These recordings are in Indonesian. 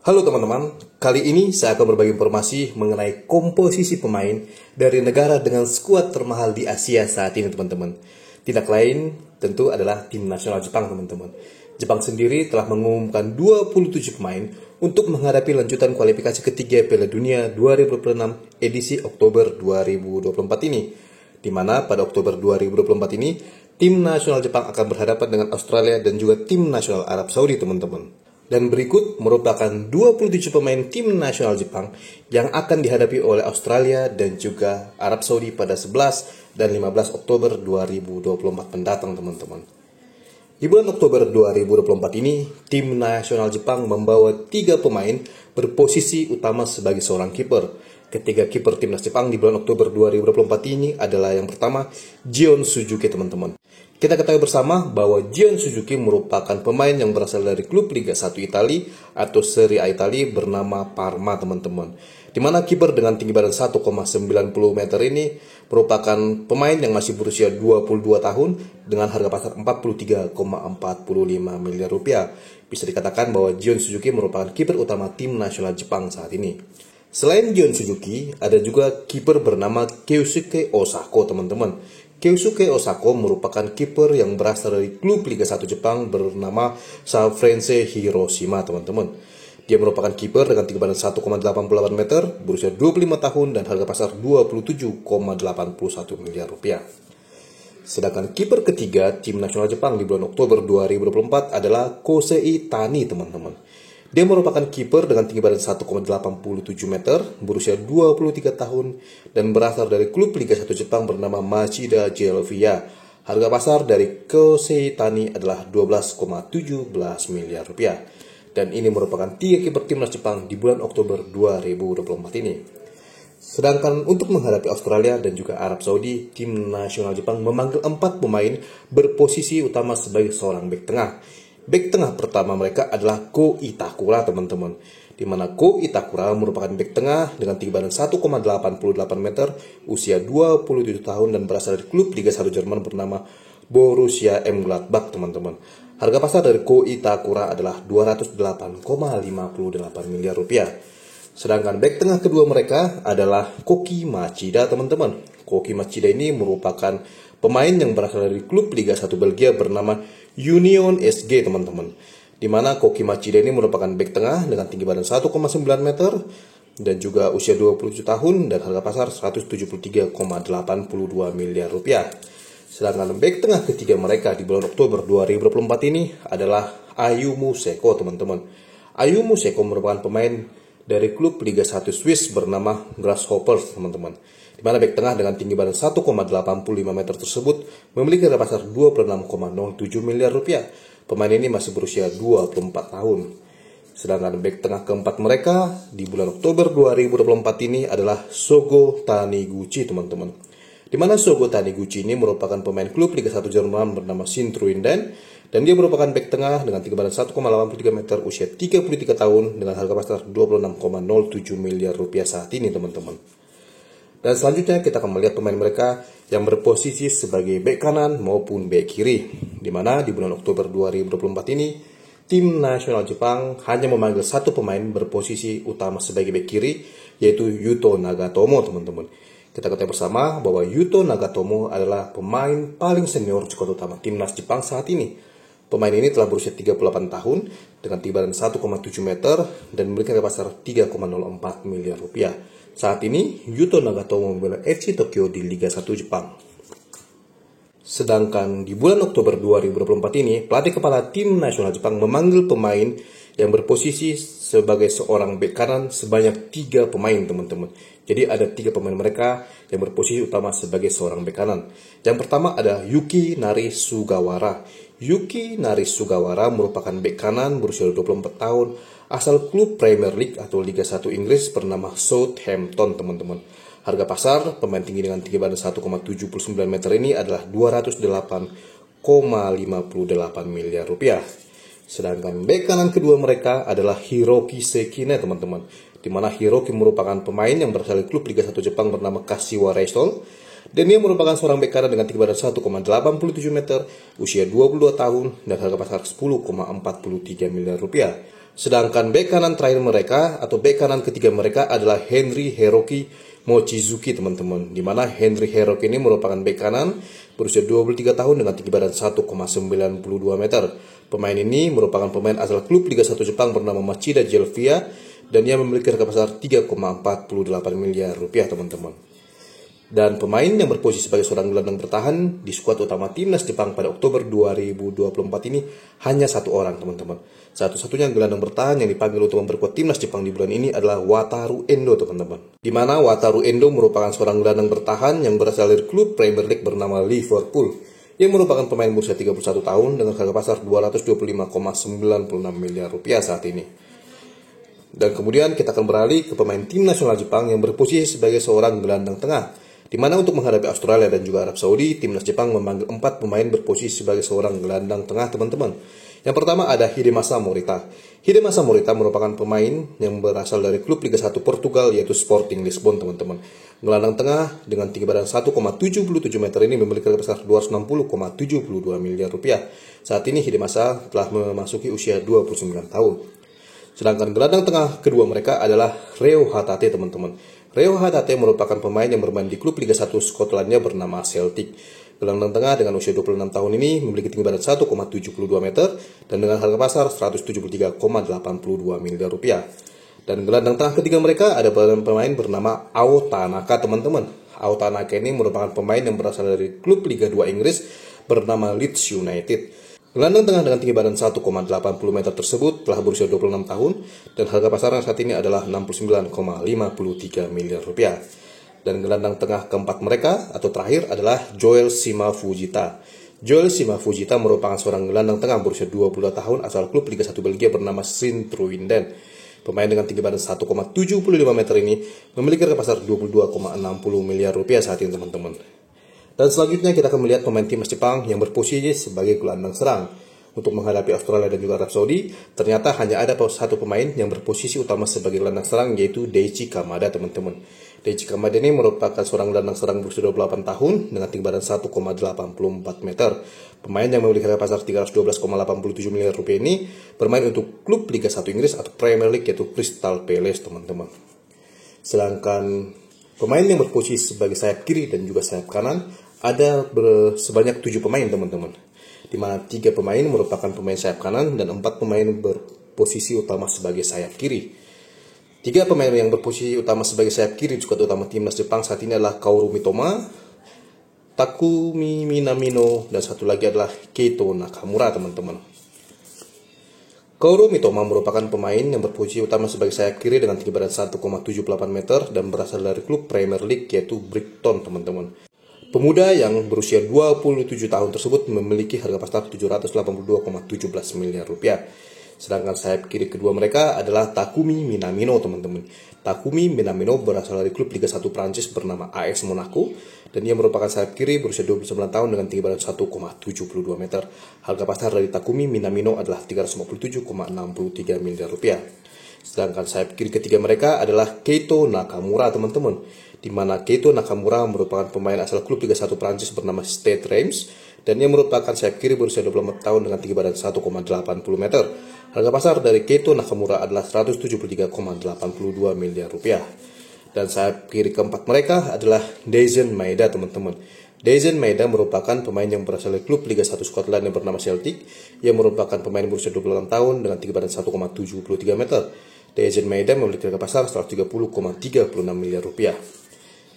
Halo teman-teman, kali ini saya akan berbagi informasi mengenai komposisi pemain dari negara dengan skuad termahal di Asia saat ini teman-teman. Tidak lain tentu adalah tim nasional Jepang teman-teman. Jepang sendiri telah mengumumkan 27 pemain untuk menghadapi lanjutan kualifikasi ketiga Piala Dunia 2026 edisi Oktober 2024 ini. Di mana pada Oktober 2024 ini, tim nasional Jepang akan berhadapan dengan Australia dan juga tim nasional Arab Saudi teman-teman. Dan berikut merupakan 27 pemain tim nasional Jepang yang akan dihadapi oleh Australia dan juga Arab Saudi pada 11 dan 15 Oktober 2024 mendatang teman-teman. Di bulan Oktober 2024 ini, tim nasional Jepang membawa 3 pemain berposisi utama sebagai seorang kiper. Ketiga kiper timnas Jepang di bulan Oktober 2024 ini adalah yang pertama, Gion Suzuki teman-teman. Kita ketahui bersama bahwa Gion Suzuki merupakan pemain yang berasal dari klub Liga 1 Italia atau Serie A Italia bernama Parma teman-teman. Di mana kiper dengan tinggi badan 1,90 meter ini merupakan pemain yang masih berusia 22 tahun dengan harga pasar 43,45 miliar rupiah. Bisa dikatakan bahwa Gion Suzuki merupakan kiper utama tim nasional Jepang saat ini. Selain Gion Suzuki, ada juga kiper bernama Keisuke Osako teman-teman. Keisuke Osako merupakan kiper yang berasal dari klub Liga 1 Jepang bernama Sanfrecce Hiroshima teman-teman. Dia merupakan kiper dengan tinggi badan 1,88 meter, berusia 25 tahun dan harga pasar 27,81 miliar rupiah. Sedangkan kiper ketiga tim nasional Jepang di bulan Oktober 2024 adalah Kosei Tani teman-teman. Dia merupakan kiper dengan tinggi badan 1,87 meter, berusia 23 tahun, dan berasal dari klub Liga 1 Jepang bernama Machida Gelvia. Harga pasar dari Kosei Tani adalah 12,17 miliar rupiah. Dan ini merupakan 3 kiper timnas Jepang di bulan Oktober 2024 ini. Sedangkan untuk menghadapi Australia dan juga Arab Saudi, tim nasional Jepang memanggil 4 pemain berposisi utama sebagai seorang bek tengah. Bek tengah pertama mereka adalah Ko Itakura teman-teman. Di mana Ko Itakura merupakan bek tengah dengan tinggi badan 1,88 meter, usia 27 tahun dan berasal dari klub Liga 1 Jerman bernama Borussia Mönchengladbach teman-teman. Harga pasar dari Ko Itakura adalah 208,58 miliar rupiah. Sedangkan bek tengah kedua mereka adalah Koki Machida teman-teman. Koki Machida ini merupakan pemain yang berasal dari klub Liga 1 Belgia bernama Union SG teman-teman. Di mana Koki Machida ini merupakan bek tengah dengan tinggi badan 1,9 meter dan juga usia 27 tahun dan harga pasar 173,82 miliar rupiah. Sedangkan bek tengah ketiga mereka di bulan Oktober 2024 ini adalah Ayumu Seko teman-teman. Ayumu Seko merupakan pemain dari klub Liga 1 Swiss bernama Grasshoppers teman-teman. Di mana bek tengah dengan tinggi badan 1,85 meter tersebut memiliki harga pasar 26,07 miliar rupiah. Pemain ini masih berusia 24 tahun. Sedangkan bek tengah keempat mereka di bulan Oktober 2024 ini adalah Sogo Taniguchi teman-teman. Di mana Sogo Taniguchi ini merupakan pemain klub Liga 1 Jerman bernama Sintruinden dan dia merupakan bek tengah dengan tinggi badan 1,83 meter, usia 33 tahun dengan harga pasar 26,07 miliar rupiah saat ini teman-teman. Dan selanjutnya kita akan melihat pemain mereka yang berposisi sebagai bek kanan maupun bek kiri. Di mana di bulan Oktober 2024 ini, tim nasional Jepang hanya memanggil 1 pemain berposisi utama sebagai bek kiri, yaitu Yuto Nagatomo teman-teman. Kita ketahui bersama bahwa Yuto Nagatomo adalah pemain paling senior skuad utama timnas Jepang saat ini. Pemain ini telah berusia 38 tahun dengan tinggi badan 1,7 meter dan memiliki harga pasar 3,04 miliar rupiah. Saat ini, Yuto Nagatomo membela FC Tokyo di Liga 1 Jepang. Sedangkan di bulan Oktober 2024 ini, pelatih kepala tim nasional Jepang memanggil pemain yang berposisi sebagai seorang bek kanan sebanyak 3 pemain teman-teman. Jadi ada 3 pemain mereka yang berposisi utama sebagai seorang bek kanan. Yang pertama ada Yuki Nari Sugawara. Yuki Nari Sugawara merupakan bek kanan berusia 24 tahun asal klub Premier League atau Liga 1 Inggris bernama Southampton teman-teman. Harga pasar pemain tinggi dengan tinggi badan 1,79 meter ini adalah 208,58 miliar rupiah. Sedangkan bek kanan kedua mereka adalah Hiroki Sekine teman-teman. Di mana Hiroki merupakan pemain yang berasal dari klub Liga 1 Jepang bernama Kashiwa Reysol. Dan dia merupakan seorang bek kanan dengan tinggi badan 1,87 meter, usia 22 tahun dan harga pasar 10,43 miliar rupiah. Sedangkan bek kanan terakhir mereka atau bek kanan ketiga mereka adalah Henry Hiroki Mochizuki teman-teman. Di mana Henry Hiroki ini merupakan bek kanan berusia 23 tahun dengan tinggi badan 1,92 meter. Pemain ini merupakan pemain asal klub Liga 1 Jepang bernama Machida Jelvia dan ia memiliki harga pasar 3,48 miliar rupiah teman-teman. Dan pemain yang berposisi sebagai seorang gelandang bertahan di skuad utama timnas Jepang pada Oktober 2024 ini hanya satu orang teman-teman. Satu-satunya gelandang bertahan yang dipanggil untuk memperkuat timnas Jepang di bulan ini adalah Wataru Endo teman-teman. Di mana Wataru Endo merupakan seorang gelandang bertahan yang berasal dari klub Premier League bernama Liverpool, yang merupakan pemain berusia 31 tahun dengan harga pasar 225,96 miliar rupiah saat ini. Dan kemudian kita akan beralih ke pemain tim nasional Jepang yang berposisi sebagai seorang gelandang tengah. Di mana untuk menghadapi Australia dan juga Arab Saudi, timnas Jepang memanggil 4 pemain berposisi sebagai seorang gelandang tengah teman-teman. Yang pertama ada Hidemasa Morita. Hidemasa Morita merupakan pemain yang berasal dari klub Liga 1 Portugal yaitu Sporting Lisbon teman-teman. Gelandang tengah dengan tinggi badan 1,77 meter ini memiliki harga pasar 260,72 miliar rupiah. Saat ini Hidemasa telah memasuki usia 29 tahun. Sedangkan gelandang tengah kedua mereka adalah Reo Hatate teman-teman. Reo Hatate merupakan pemain yang bermain di klub Liga 1 Skotlandia bernama Celtic. Gelandang tengah dengan usia 26 tahun ini memiliki tinggi badan 1,72 meter dan dengan harga pasar 173,82 miliar rupiah. Dan gelandang tengah ketiga mereka ada pemain bernama Ao Tanaka teman-teman. Ao Tanaka ini merupakan pemain yang berasal dari klub Liga 2 Inggris bernama Leeds United. Gelandang tengah dengan tinggi badan 1,80 meter tersebut telah berusia 26 tahun dan harga pasarnya saat ini adalah 69,53 miliar rupiah. Dan gelandang tengah keempat mereka atau terakhir adalah Joel Shima Fujita. Joel Shima Fujita merupakan seorang gelandang tengah berusia 20 tahun asal klub Liga 1 Belgia bernama Sint-Truinden. Pemain dengan tinggi badan 1,75 meter ini memiliki harga pasar 22,60 miliar rupiah saat ini teman-teman. Dan selanjutnya kita akan melihat pemain timnas Jepang yang berposisi sebagai gelandang serang. Untuk menghadapi Australia dan juga Arab Saudi, ternyata hanya ada satu pemain yang berposisi utama sebagai gelandang serang yaitu Daichi Kamada teman-teman. Daichi Kamada ini merupakan seorang gelandang serang berusia 28 tahun dengan tinggi badan 1,84 meter. Pemain yang memiliki harga pasar 312,87 miliar rupiah ini bermain untuk klub Liga 1 Inggris atau Premier League yaitu Crystal Palace teman-teman. Sedangkan pemain yang berposisi sebagai sayap kiri dan juga sayap kanan ada sebanyak 7 pemain teman-teman, di mana 3 pemain merupakan pemain sayap kanan dan 4 pemain berposisi utama sebagai sayap kiri. 3 pemain yang berposisi utama sebagai sayap kiri juga utama timnas Jepang saat ini adalah Kaoru Mitoma, Takumi Minamino, dan satu lagi adalah Keito Nakamura teman-teman. Kaoru Mitoma merupakan pemain yang berposisi utama sebagai sayap kiri dengan tinggi badan 1,78 meter dan berasal dari klub Premier League yaitu Brighton teman-teman. Pemuda yang berusia 27 tahun tersebut memiliki harga pasar 782,17 miliar rupiah. Sedangkan sayap kiri kedua mereka adalah Takumi Minamino teman-teman. Takumi Minamino berasal dari klub Liga 1 Prancis bernama AS Monaco dan ia merupakan sayap kiri berusia 29 tahun dengan tinggi badan 1,72 meter. Harga pasar dari Takumi Minamino adalah 357,63 miliar rupiah. Sedangkan sayap kiri ketiga mereka adalah Keito Nakamura teman-teman, di mana Keito Nakamura merupakan pemain asal klub Liga 1 Prancis bernama Stade Reims dan ia merupakan sayap kiri berusia 24 tahun dengan tinggi badan 1,80 meter. Harga pasar dari Keito Nakamura adalah 173,82 miliar rupiah. Dan sayap kiri keempat mereka adalah Daizen Maeda teman-teman. Daizen Maeda merupakan pemain yang berasal dari klub Liga 1 Skotlandia yang bernama Celtic. Ia merupakan pemain berusia 26 tahun dengan tinggi badan 1,73 meter. Daizen Maeda memiliki harga pasar 130,36 miliar rupiah.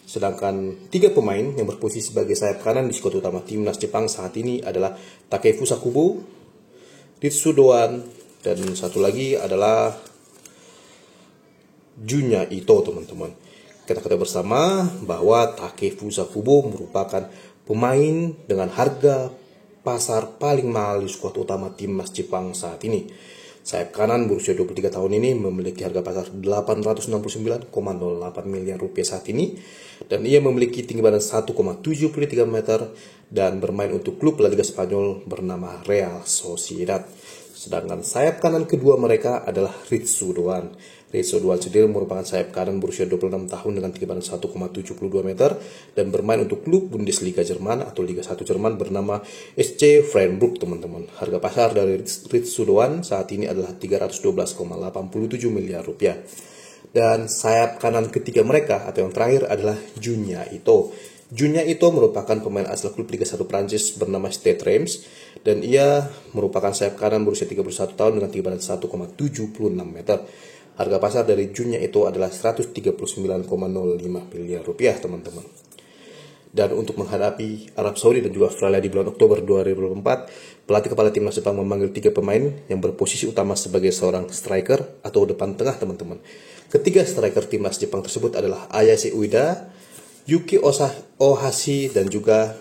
Sedangkan 3 pemain yang berposisi sebagai sayap kanan di skuad utama timnas Jepang saat ini adalah Takefusa Kubo, Ritsu Doan, dan satu lagi adalah Junya Ito teman-teman. Kita ketahui bersama bahwa Takefusa Kubo merupakan pemain dengan harga pasar paling mahal di skuad utama timnas Jepang saat ini. Sayap kanan berusia 23 tahun ini memiliki harga pasar 869,08 miliar rupiah saat ini dan ia memiliki tinggi badan 1,73 meter dan bermain untuk klub La Liga Spanyol bernama Real Sociedad. Sedangkan sayap kanan kedua mereka adalah Ritsu Doan. Ritsu Doan sendiri merupakan sayap kanan berusia 26 tahun dengan tinggi badan 1,72 meter dan bermain untuk klub Bundesliga Jerman atau Liga 1 Jerman bernama SC Freiburg, teman-teman. Harga pasar dari Ritsu Doan saat ini adalah 312,87 miliar rupiah. Dan sayap kanan ketiga mereka atau yang terakhir adalah Junya Ito. Junya Ito merupakan pemain asal klub Liga 1 Prancis bernama Stade Reims dan ia merupakan sayap kanan berusia 31 tahun dengan tinggi badan 1,76 meter. Harga pasar dari Junya Ito adalah 139,05 miliar rupiah, teman-teman. Dan untuk menghadapi Arab Saudi dan juga Australia di bulan Oktober 2024, pelatih kepala timnas Jepang memanggil 3 pemain yang berposisi utama sebagai seorang striker atau depan tengah, teman-teman. Ketiga striker timnas Jepang tersebut adalah Ayase Ueda, Yuki Ohashi dan juga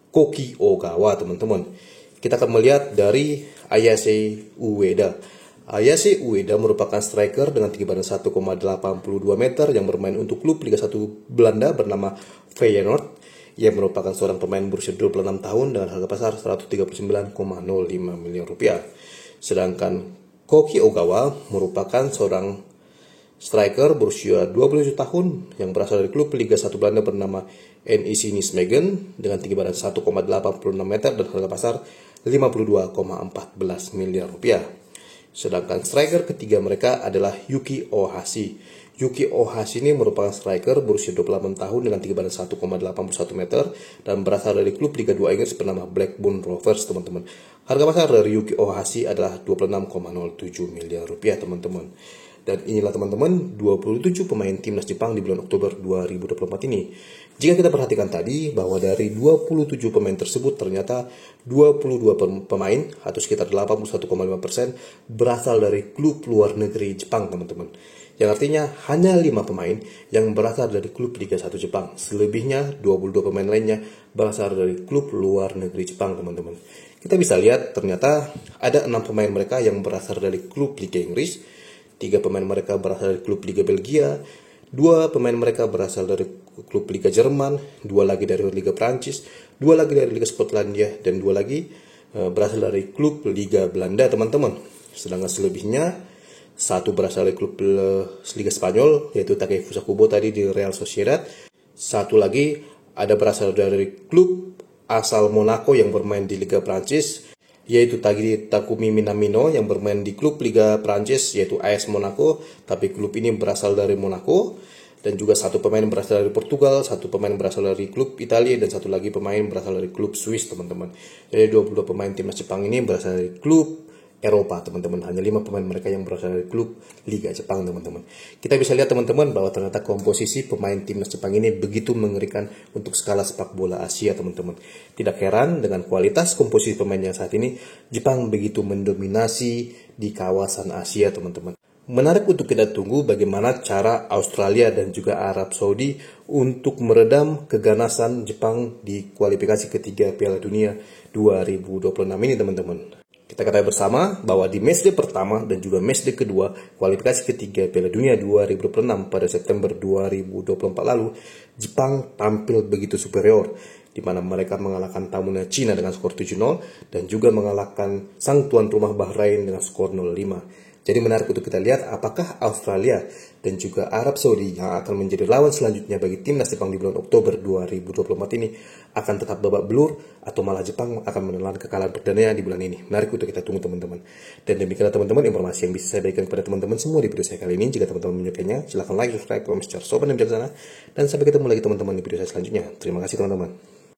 Koki Ogawa, teman-teman. Kita akan melihat dari Ayase Ueda. Ayase Ueda merupakan striker dengan tinggi badan 1,82 meter yang bermain untuk klub Liga 1 Belanda bernama Feyenoord. Ia merupakan seorang pemain berusia 26 tahun dengan harga pasar 139,05 miliar rupiah. Sedangkan Koki Ogawa merupakan seorang striker berusia 27 tahun yang berasal dari klub Liga 1 Belanda bernama NEC Nijmegen dengan tinggi badan 1,86 meter dan harga pasar 52,14 miliar rupiah. Sedangkan striker ketiga mereka adalah Yuki Ohashi. Yuki Ohashi ini merupakan striker berusia 28 tahun dengan tinggi badan 1,81 meter dan berasal dari klub Liga 2 Inggris bernama Blackburn Rovers, teman-teman. Harga pasar dari Yuki Ohashi adalah 26,07 miliar rupiah, teman-teman. Dan inilah, teman-teman, 27 pemain timnas Jepang di bulan Oktober 2024 ini. Jika kita perhatikan tadi bahwa dari 27 pemain tersebut ternyata 22 pemain atau sekitar 81,5% berasal dari klub luar negeri Jepang, teman-teman. Yang artinya hanya 5 pemain yang berasal dari klub Liga 1 Jepang. Selebihnya 22 pemain lainnya berasal dari klub luar negeri Jepang, teman-teman. Kita bisa lihat ternyata ada 6 pemain mereka yang berasal dari klub Liga Inggris. 3 pemain mereka berasal dari klub Liga Belgia, 2 pemain mereka berasal dari klub Liga Jerman, 2 lagi dari Liga Prancis, 2 lagi dari Liga Skotlandia, dan 2 lagi berasal dari klub Liga Belanda, teman-teman. Sedangkan selebihnya 1 berasal dari klub Liga Spanyol, yaitu Takefusa Kubo tadi di Real Sociedad. 1 lagi ada berasal dari klub asal Monaco yang bermain di Liga Prancis, yaitu Takumi Minamino yang bermain di klub Liga Prancis yaitu AS Monaco, tapi klub ini berasal dari Monaco. Dan juga 1 pemain berasal dari Portugal, 1 pemain berasal dari klub Italia, dan 1 lagi pemain berasal dari klub Swiss, teman-teman. Jadi 22 pemain timnas Jepang ini berasal dari klub Eropa, teman-teman. Hanya 5 pemain mereka yang berasal dari klub Liga Jepang, teman-teman. Kita bisa lihat, teman-teman, bahwa ternyata komposisi pemain timnas Jepang ini begitu mengerikan untuk skala sepak bola Asia, teman-teman. Tidak heran dengan kualitas komposisi pemain yang saat ini Jepang begitu mendominasi di kawasan Asia, teman-teman. Menarik untuk kita tunggu bagaimana cara Australia dan juga Arab Saudi untuk meredam keganasan Jepang di kualifikasi ketiga Piala Dunia 2026 ini, teman-teman. Kita ketahui bersama bahwa di matchday pertama dan juga matchday kedua kualifikasi ketiga Piala Dunia 2026 pada September 2024 lalu, Jepang tampil begitu superior, di mana mereka mengalahkan tamunya Cina dengan skor 7-0 dan juga mengalahkan sang tuan rumah Bahrain dengan skor 0-5. Jadi menarik untuk kita lihat apakah Australia dan juga Arab Saudi yang akan menjadi lawan selanjutnya bagi timnas Jepang di bulan Oktober 2024 ini akan tetap babak belur atau malah Jepang akan menelan kekalahan perdana di bulan ini. Menarik untuk kita tunggu, teman-teman. Dan demikianlah, teman-teman, informasi yang bisa saya berikan kepada teman-teman semua di video saya kali ini. Jika teman-teman menyukainya, silahkan like, subscribe, komen secara sopan dan bijaksana. Dan sampai ketemu lagi, teman-teman, di video saya selanjutnya. Terima kasih, teman-teman.